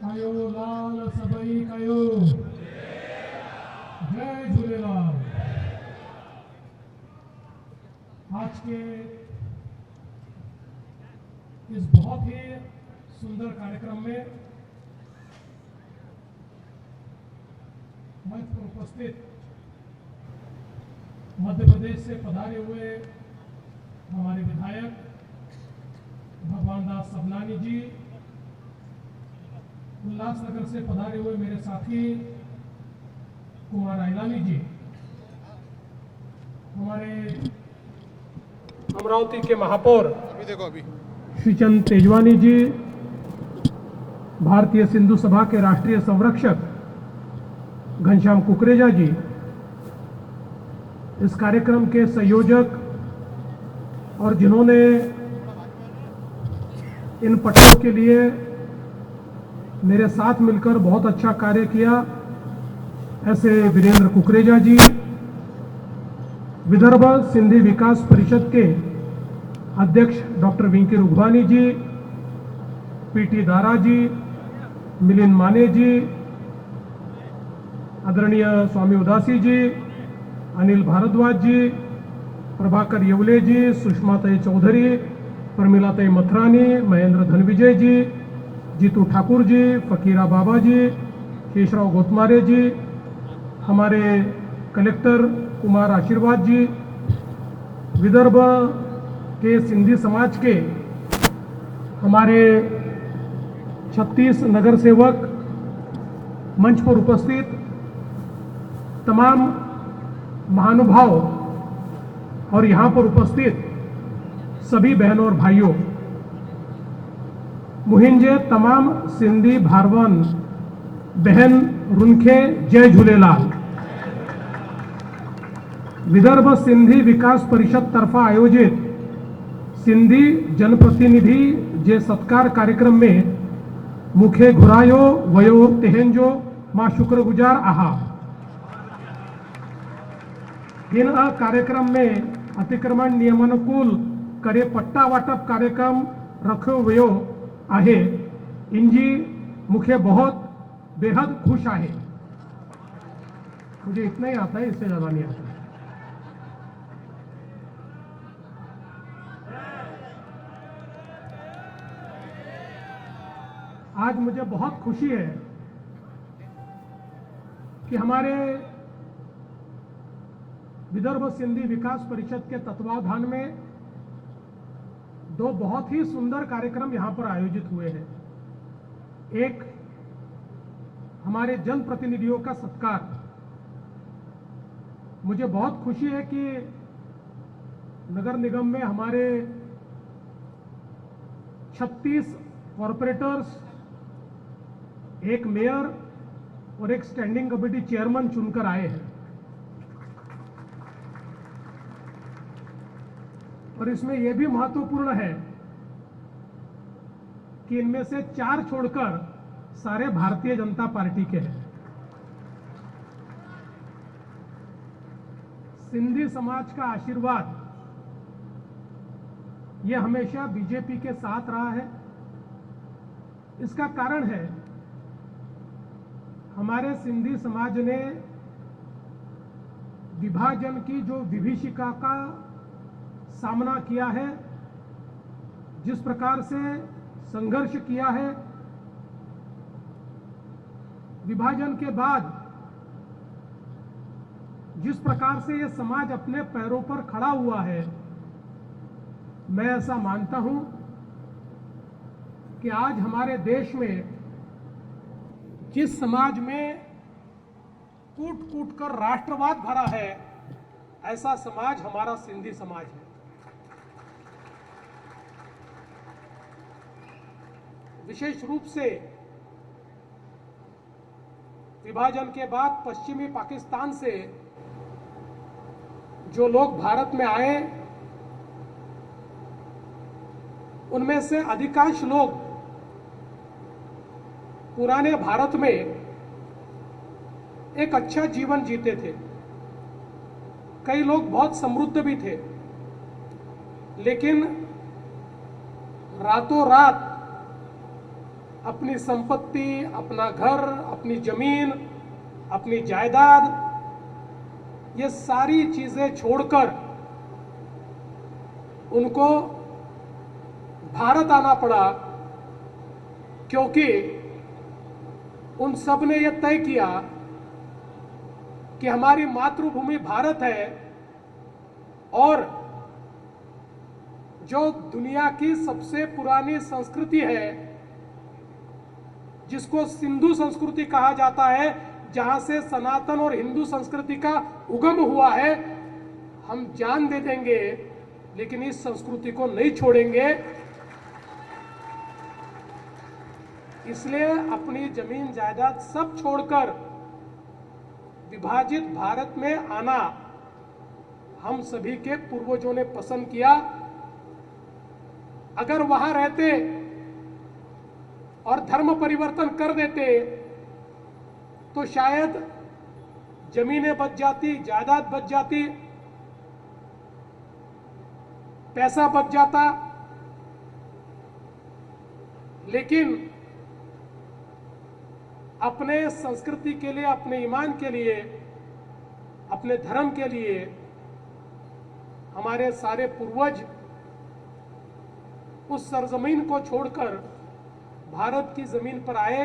कयो लाल सबई कयो। जय झूलेलाल। आज के इस बहुत ही सुंदर कार्यक्रम में मंच पर उपस्थित मध्य प्रदेश से पधारे हुए हमारे विधायक भगवान दास सबनानी जी, उल्लासनगर से पधारे हुए मेरे साथी कुमार आइलानी जी, हमारे अमरावती के महापौर श्रीचंद तेजवानी जी, भारतीय सिंधु सभा के राष्ट्रीय संरक्षक घनश्याम कुकरेजा जी, इस कार्यक्रम के संयोजक और जिन्होंने इन पटलों के लिए मेरे साथ मिलकर बहुत अच्छा कार्य किया, ऐसे वीरेंद्र कुकरेजा जी, विदर्भ सिंधी विकास परिषद के अध्यक्ष डॉक्टर विंकी रुघवानी जी, पीटी दारा जी, मिलिंद माने जी, आदरणीय स्वामी उदासी जी, अनिल भारद्वाज जी, प्रभाकर येवले जी, सुषमाताई चौधरी, प्रमिलाताई मथरानी, महेंद्र धनविजय जी, जीतू ठाकुर जी, फकीरा बाबा जी, शेषराव गोतमारे जी, हमारे कलेक्टर कुमार आशीर्वाद जी, विदर्भ के सिंधी समाज के हमारे 36 नगर सेवक, मंच पर उपस्थित तमाम महानुभाव और यहाँ पर उपस्थित सभी बहनों और भाइयों, मुहिंजे तमाम सिंधी भारवन बहन रुनखे जय झूलेलाल। विदर्भ सिंधी विकास परिषद तरफा आयोजित सिंधी जनप्रतिनिधि जे सत्कार कार्यक्रम में मुखे घुरायो वयो तेहंजो मां शुक्रगुजार आहा। इन कार्यक्रम में अतिक्रमण नियमानुकूल करे पट्टा वाटप कार्यक्रम रखो वयो आहे। इंजी मुखे बहुत बेहद खुश आहे। मुझे इतना ही आता है, इससे ज्यादा नहीं आता। आज मुझे बहुत खुशी है कि हमारे विदर्भ सिंधी विकास परिषद के तत्वावधान में दो बहुत ही सुंदर कार्यक्रम यहां पर आयोजित हुए हैं। एक हमारे जनप्रतिनिधियों का सत्कार। मुझे बहुत खुशी है कि नगर निगम में हमारे 36 कॉरपोरेटर्स, एक मेयर और एक स्टैंडिंग कमेटी चेयरमैन चुनकर आए हैं। और इसमें यह भी महत्वपूर्ण है कि इनमें से 4 छोड़कर सारे भारतीय जनता पार्टी के हैं। सिंधी समाज का आशीर्वाद यह हमेशा बीजेपी के साथ रहा है। इसका कारण है हमारे सिंधी समाज ने विभाजन की जो विभीषिका का सामना किया है, जिस प्रकार से संघर्ष किया है, विभाजन के बाद जिस प्रकार से यह समाज अपने पैरों पर खड़ा हुआ है, मैं ऐसा मानता हूं कि आज हमारे देश में जिस समाज में कूट कूट कर राष्ट्रवाद भरा है, ऐसा समाज हमारा सिंधी समाज है। विशेष रूप से विभाजन के बाद पश्चिमी पाकिस्तान से जो लोग भारत में आए, उनमें से अधिकांश लोग पुराने भारत में एक अच्छा जीवन जीते थे। कई लोग बहुत समृद्ध भी थे, लेकिन रातों रात अपनी संपत्ति, अपना घर, अपनी जमीन, अपनी जायदाद, ये सारी चीजें छोड़कर उनको भारत आना पड़ा, क्योंकि उन सब ने यह तय किया कि हमारी मातृभूमि भारत है और जो दुनिया की सबसे पुरानी संस्कृति है, जिसको सिंधु संस्कृति कहा जाता है, जहां से सनातन और हिंदू संस्कृति का उगम हुआ है, हम जान दे देंगे लेकिन इस संस्कृति को नहीं छोड़ेंगे। इसलिए अपनी जमीन जायदाद सब छोड़कर विभाजित भारत में आना हम सभी के पूर्वजों ने पसंद किया। अगर वहां रहते और धर्म परिवर्तन कर देते तो शायद जमीनें बच जाती, जायदाद बच जाती, पैसा बच जाता, लेकिन अपने संस्कृति के लिए, अपने ईमान के लिए, अपने धर्म के लिए हमारे सारे पूर्वज उस सरजमीन को छोड़कर भारत की जमीन पर आए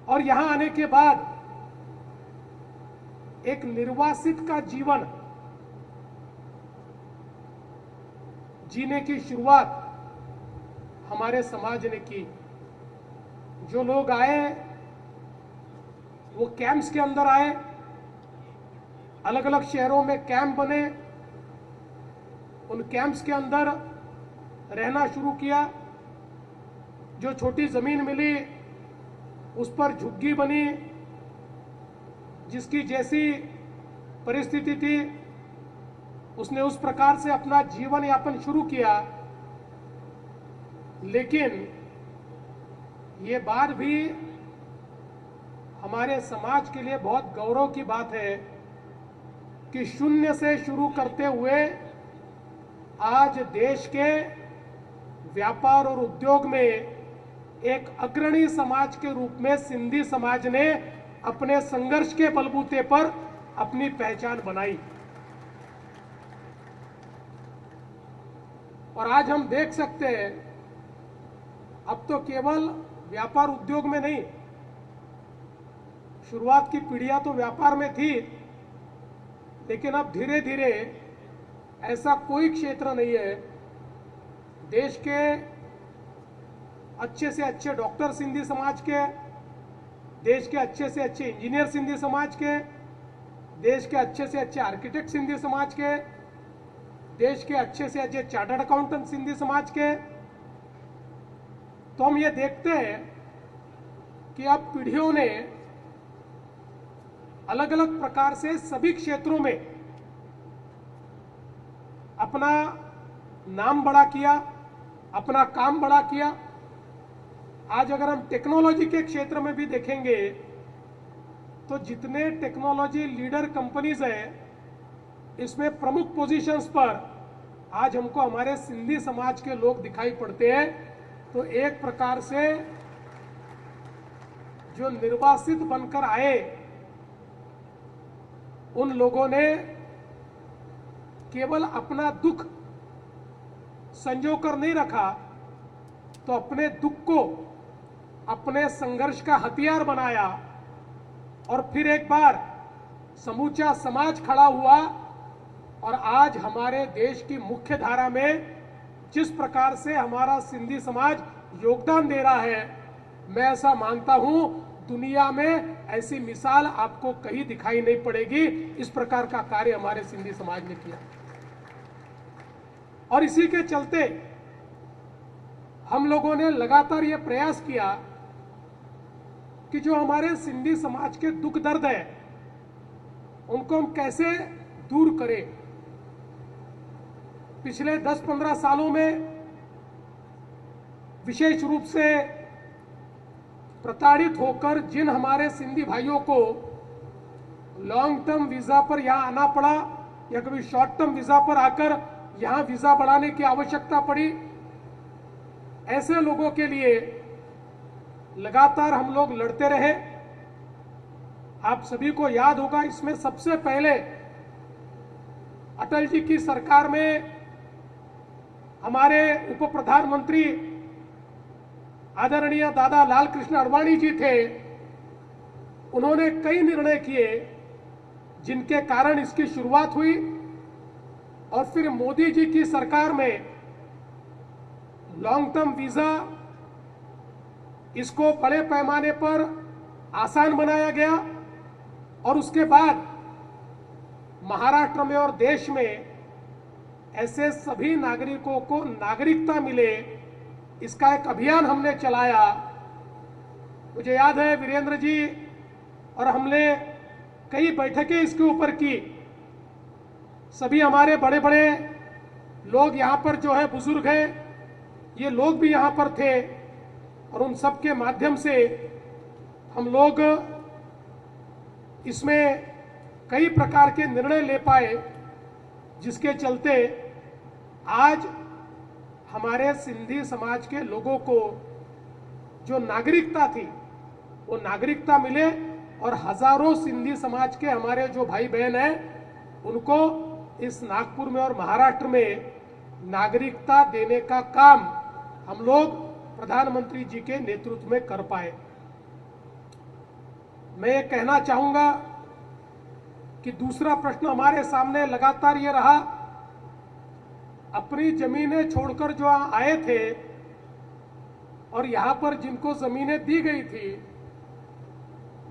और यहां आने के बाद एक निर्वासित का जीवन जीने की शुरुआत हमारे समाज ने की। जो लोग आए वो कैंप्स के अंदर आए, अलग अलग शहरों में कैंप बने, उन कैंप्स के अंदर रहना शुरू किया। जो छोटी जमीन मिली उस पर झुग्गी बनी, जिसकी जैसी परिस्थिति थी उसने उस प्रकार से अपना जीवन यापन शुरू किया। लेकिन ये बात भी हमारे समाज के लिए बहुत गौरव की बात है कि शून्य से शुरू करते हुए आज देश के व्यापार और उद्योग में एक अग्रणी समाज के रूप में सिंधी समाज ने अपने संघर्ष के बलबूते पर अपनी पहचान बनाई। और आज हम देख सकते हैं, अब तो केवल व्यापार उद्योग में नहीं, शुरुआत की पीढ़ियां तो व्यापार में थी, लेकिन अब धीरे धीरे ऐसा कोई क्षेत्र नहीं है देश के अच्छे से अच्छे डॉक्टर सिंधी समाज के, देश के अच्छे से अच्छे इंजीनियर सिंधी समाज के, देश के अच्छे से अच्छे आर्किटेक्ट सिंधी समाज के, देश के अच्छे से अच्छे चार्टर्ड अकाउंटेंट सिंधी समाज के। तो हम ये देखते हैं कि अब पीढ़ियों ने अलग अलग प्रकार से सभी क्षेत्रों में अपना नाम बड़ा किया, अपना काम बड़ा किया। आज अगर हम टेक्नोलॉजी के क्षेत्र में भी देखेंगे तो जितने टेक्नोलॉजी लीडर कंपनीज हैं, इसमें प्रमुख पोजीशंस पर आज हमको हमारे सिंधी समाज के लोग दिखाई पड़ते हैं। तो एक प्रकार से जो निर्वासित बनकर आए उन लोगों ने केवल अपना दुख संजोकर नहीं रखा, तो अपने दुख को अपने संघर्ष का हथियार बनाया और फिर एक बार समूचा समाज खड़ा हुआ। और आज हमारे देश की मुख्य धारा में जिस प्रकार से हमारा सिंधी समाज योगदान दे रहा है, मैं ऐसा मानता हूं दुनिया में ऐसी मिसाल आपको कहीं दिखाई नहीं पड़ेगी। इस प्रकार का कार्य हमारे सिंधी समाज ने किया और इसी के चलते हम लोगों ने लगातार यह प्रयास किया कि जो हमारे सिंधी समाज के दुख दर्द है उनको हम कैसे दूर करें। पिछले 10-15 सालों में विशेष रूप से प्रताड़ित होकर जिन हमारे सिंधी भाइयों को लॉन्ग टर्म वीजा पर यहां आना पड़ा या कभी शॉर्ट टर्म वीजा पर आकर यहां वीजा बढ़ाने की आवश्यकता पड़ी, ऐसे लोगों के लिए लगातार हम लोग लड़ते रहे। आप सभी को याद होगा, इसमें सबसे पहले अटल जी की सरकार में हमारे उप प्रधानमंत्री आदरणीय दादा लाल कृष्ण आडवाणी जी थे। उन्होंने कई निर्णय किए जिनके कारण इसकी शुरुआत हुई, और फिर मोदी जी की सरकार में लॉन्ग टर्म वीजा, इसको बड़े पैमाने पर आसान बनाया गया, और उसके बाद महाराष्ट्र में और देश में ऐसे सभी नागरिकों को नागरिकता मिले, इसका एक अभियान हमने चलाया। मुझे याद है वीरेंद्र जी और हमने कई बैठकें इसके ऊपर की। सभी हमारे बड़े बड़े लोग यहाँ पर जो है, बुजुर्ग हैं, ये लोग भी यहाँ पर थे, और उन सब के माध्यम से हम लोग इसमें कई प्रकार के निर्णय ले पाए, जिसके चलते आज हमारे सिंधी समाज के लोगों को जो नागरिकता थी वो नागरिकता मिले, और हजारों सिंधी समाज के हमारे जो भाई बहन हैं उनको इस नागपुर में और महाराष्ट्र में नागरिकता देने का काम हम लोग प्रधानमंत्री जी के नेतृत्व में कर पाए। मैं ये कहना चाहूंगा कि दूसरा प्रश्न हमारे सामने लगातार ये रहा, अपनी जमीनें छोड़कर जो आए थे और यहां पर जिनको जमीनें दी गई थी,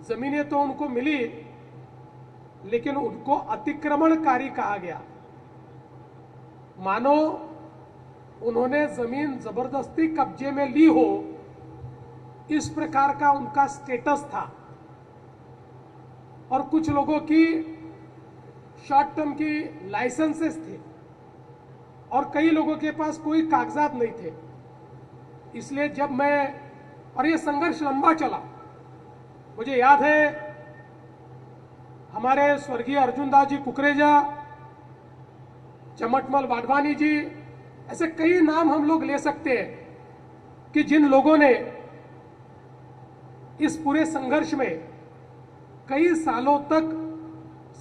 जमीनें तो उनको मिली, लेकिन उनको अतिक्रमणकारी कहा गया। मानो उन्होंने जमीन जबरदस्ती कब्जे में ली हो, इस प्रकार का उनका स्टेटस था। और कुछ लोगों की शॉर्ट टर्म की लाइसेंसेस थे, और कई लोगों के पास कोई कागजात नहीं थे। इसलिए जब मैं, और ये संघर्ष लंबा चला, मुझे याद है हमारे स्वर्गीय अर्जुन दास जी कुकरेजा, चमटमल वाडवानी जी, ऐसे कई नाम हम लोग ले सकते हैं कि जिन लोगों ने इस पूरे संघर्ष में कई सालों तक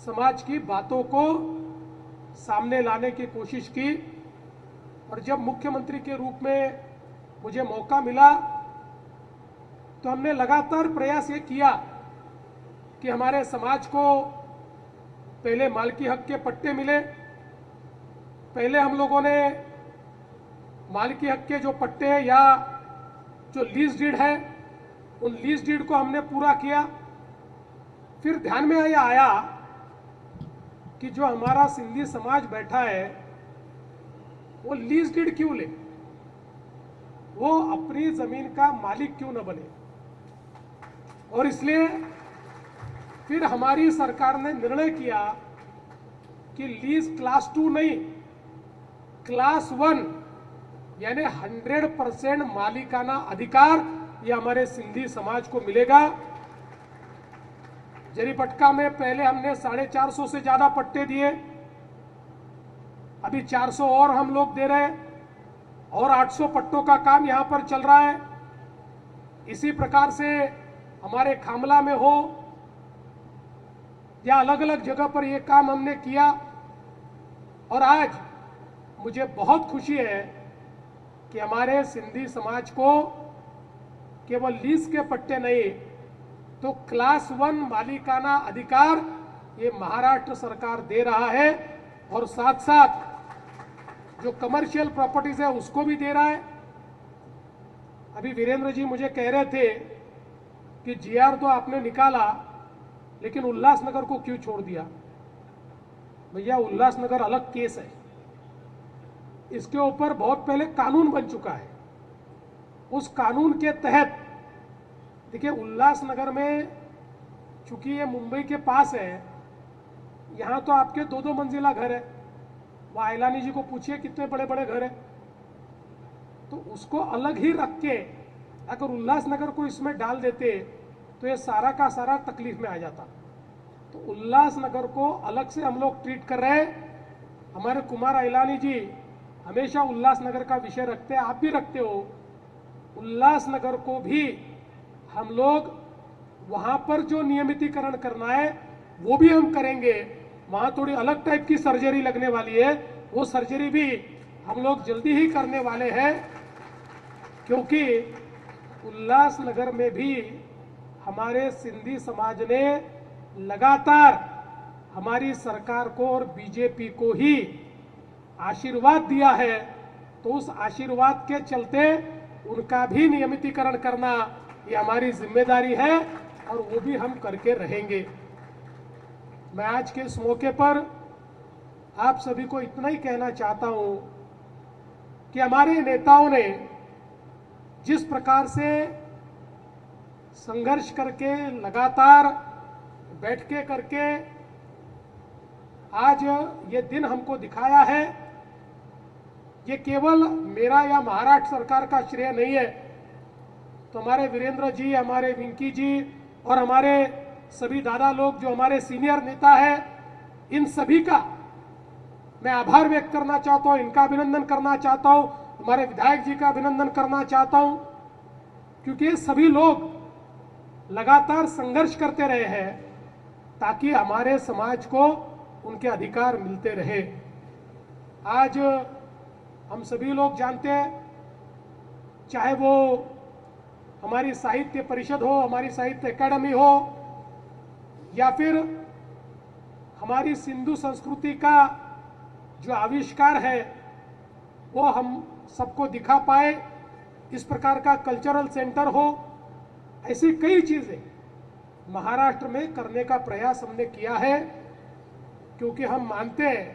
समाज की बातों को सामने लाने की कोशिश की। और जब मुख्यमंत्री के रूप में मुझे मौका मिला तो हमने लगातार प्रयास ये किया कि हमारे समाज को पहले मालकी हक के पट्टे मिले। पहले हम लोगों ने मालकी हक के जो पट्टे हैं या जो लीज डीड है, उन लीज डीड को हमने पूरा किया। फिर ध्यान में आया कि जो हमारा सिंधी समाज बैठा है वो लीज डीड क्यों ले, वो अपनी जमीन का मालिक क्यों न बने। और इसलिए फिर हमारी सरकार ने निर्णय किया कि लीज क्लास 2 नहीं, क्लास 1 यानी 100% मालिकाना अधिकार ये हमारे सिंधी समाज को मिलेगा। जरीपटका में पहले हमने 450 से ज्यादा पट्टे दिए, अभी 400 और हम लोग दे रहे हैं, और 800 पट्टों का काम यहां पर चल रहा है। इसी प्रकार से हमारे खामला में हो या अलग अलग जगह पर यह काम हमने किया। और आज मुझे बहुत खुशी है कि हमारे सिंधी समाज को केवल लीज के पट्टे नहीं तो क्लास 1 मालिकाना अधिकार ये महाराष्ट्र सरकार दे रहा है, और साथ साथ जो कमर्शियल प्रॉपर्टीज है उसको भी दे रहा है। अभी वीरेंद्र जी मुझे कह रहे थे कि जीआर तो आपने निकाला, लेकिन उल्लासनगर को क्यों छोड़ दिया। भैया, उल्लासनगर अलग केस है, इसके ऊपर बहुत पहले कानून बन चुका है। उस कानून के तहत देखिए, उल्लासनगर में चूंकि ये मुंबई के पास है, यहां तो आपके 2-2 मंजिला घर है। वह आइलानी जी को पूछिए कितने बड़े बड़े घर है। तो उसको अलग ही रख के अगर उल्लासनगर को इसमें डाल देते तो ये सारा का सारा तकलीफ में आ जाता। तो उल्लासनगर को अलग से हम लोग ट्रीट कर रहे हैं। हमारे कुमार आइलानी जी हमेशा उल्लासनगर का विषय रखते हैं, आप भी रखते हो। उल्लासनगर को भी हम लोग वहां पर जो नियमितीकरण करना है वो भी हम करेंगे। वहां थोड़ी अलग टाइप की सर्जरी लगने वाली है, वो सर्जरी भी हम लोग जल्दी ही करने वाले हैं, क्योंकि उल्लासनगर में भी हमारे सिंधी समाज ने लगातार हमारी सरकार को और बीजेपी को ही आशीर्वाद दिया है। तो उस आशीर्वाद के चलते उनका भी नियमितीकरण करना ये हमारी जिम्मेदारी है और वो भी हम करके रहेंगे। मैं आज के इस मौके पर आप सभी को इतना ही कहना चाहता हूं कि हमारे नेताओं ने जिस प्रकार से संघर्ष करके लगातार बैठकें करके आज ये दिन हमको दिखाया है, ये केवल मेरा या महाराष्ट्र सरकार का श्रेय नहीं है। तो हमारे वीरेंद्र जी, हमारे विंकी जी और हमारे सभी दादा लोग जो हमारे सीनियर नेता हैं, इन सभी का मैं आभार व्यक्त करना चाहता हूं, इनका अभिनंदन करना चाहता हूं, हमारे विधायक जी का अभिनंदन करना चाहता हूं, क्योंकि ये सभी लोग लगातार संघर्ष करते रहे हैं ताकि हमारे समाज को उनके अधिकार मिलते रहे। आज हम सभी लोग जानते हैं, चाहे वो हमारी साहित्य परिषद हो, हमारी साहित्य अकादमी हो, या फिर हमारी सिंधु संस्कृति का जो आविष्कार है वो हम सबको दिखा पाए, इस प्रकार का कल्चरल सेंटर हो, ऐसी कई चीजें महाराष्ट्र में करने का प्रयास हमने किया है, क्योंकि हम मानते हैं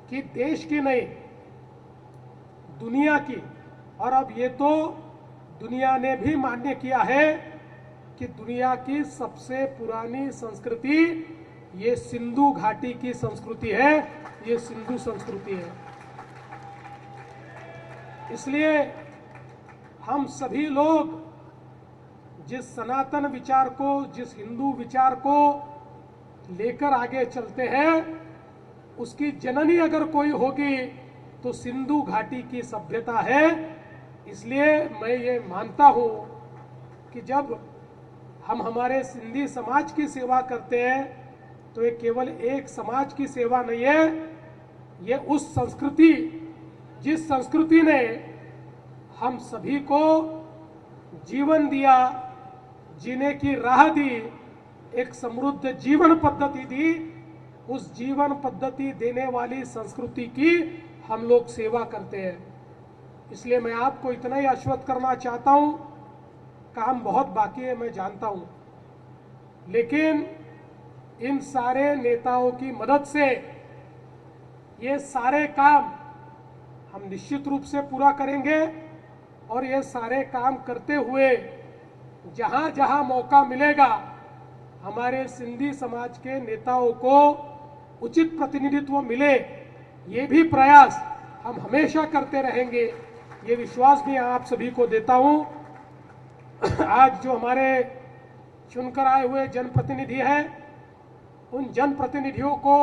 कि देश की नहीं दुनिया की, और अब ये तो दुनिया ने भी मान्य किया है कि दुनिया की सबसे पुरानी संस्कृति ये सिंधु घाटी की संस्कृति है, ये सिंधु संस्कृति है। इसलिए हम सभी लोग जिस सनातन विचार को, जिस हिंदू विचार को लेकर आगे चलते हैं, उसकी जननी अगर कोई होगी तो सिंधु घाटी की सभ्यता है। इसलिए मैं ये मानता हूं कि जब हम हमारे सिंधी समाज की सेवा करते हैं तो ये केवल एक समाज की सेवा नहीं है, ये उस संस्कृति, जिस संस्कृति ने हम सभी को जीवन दिया, जीने की राह दी, एक समृद्ध जीवन पद्धति दी, उस जीवन पद्धति देने वाली संस्कृति की हम लोग सेवा करते हैं। इसलिए मैं आपको इतना ही आश्वस्त करना चाहता हूं, काम बहुत बाकी है मैं जानता हूं, लेकिन इन सारे नेताओं की मदद से ये सारे काम हम निश्चित रूप से पूरा करेंगे, और ये सारे काम करते हुए जहां जहां मौका मिलेगा हमारे सिंधी समाज के नेताओं को उचित प्रतिनिधित्व मिले, ये भी प्रयास हम हमेशा करते रहेंगे। ये विश्वास भी आप सभी को देता हूं। आज जो हमारे चुनकर आए हुए जनप्रतिनिधि हैं, उन जनप्रतिनिधियों को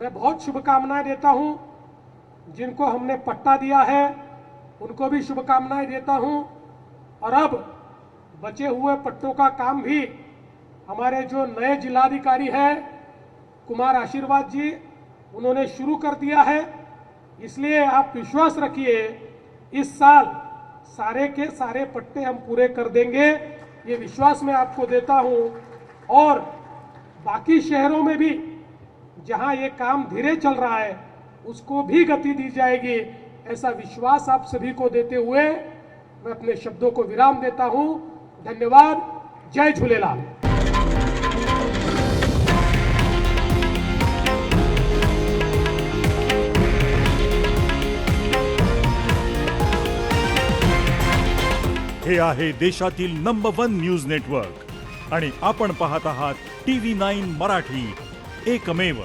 मैं बहुत शुभकामनाएं देता हूं। जिनको हमने पट्टा दिया है उनको भी शुभकामनाएं देता हूं, और अब बचे हुए पट्टों का काम भी हमारे जो नए जिलाधिकारी हैं कुमार आशीर्वाद जी, उन्होंने शुरू कर दिया है। इसलिए आप विश्वास रखिए, इस साल सारे के सारे पट्टे हम पूरे कर देंगे, ये विश्वास मैं आपको देता हूं। और बाकी शहरों में भी जहां ये काम धीरे चल रहा है उसको भी गति दी जाएगी, ऐसा विश्वास आप सभी को देते हुए मैं अपने शब्दों को विराम देता हूं। धन्यवाद। जय झूलेलाल। हे आहे देशातील नंबर 1 न्यूज नेटवर्क आणि आपण पाहत आहात TV9 मराठी, एकमेव।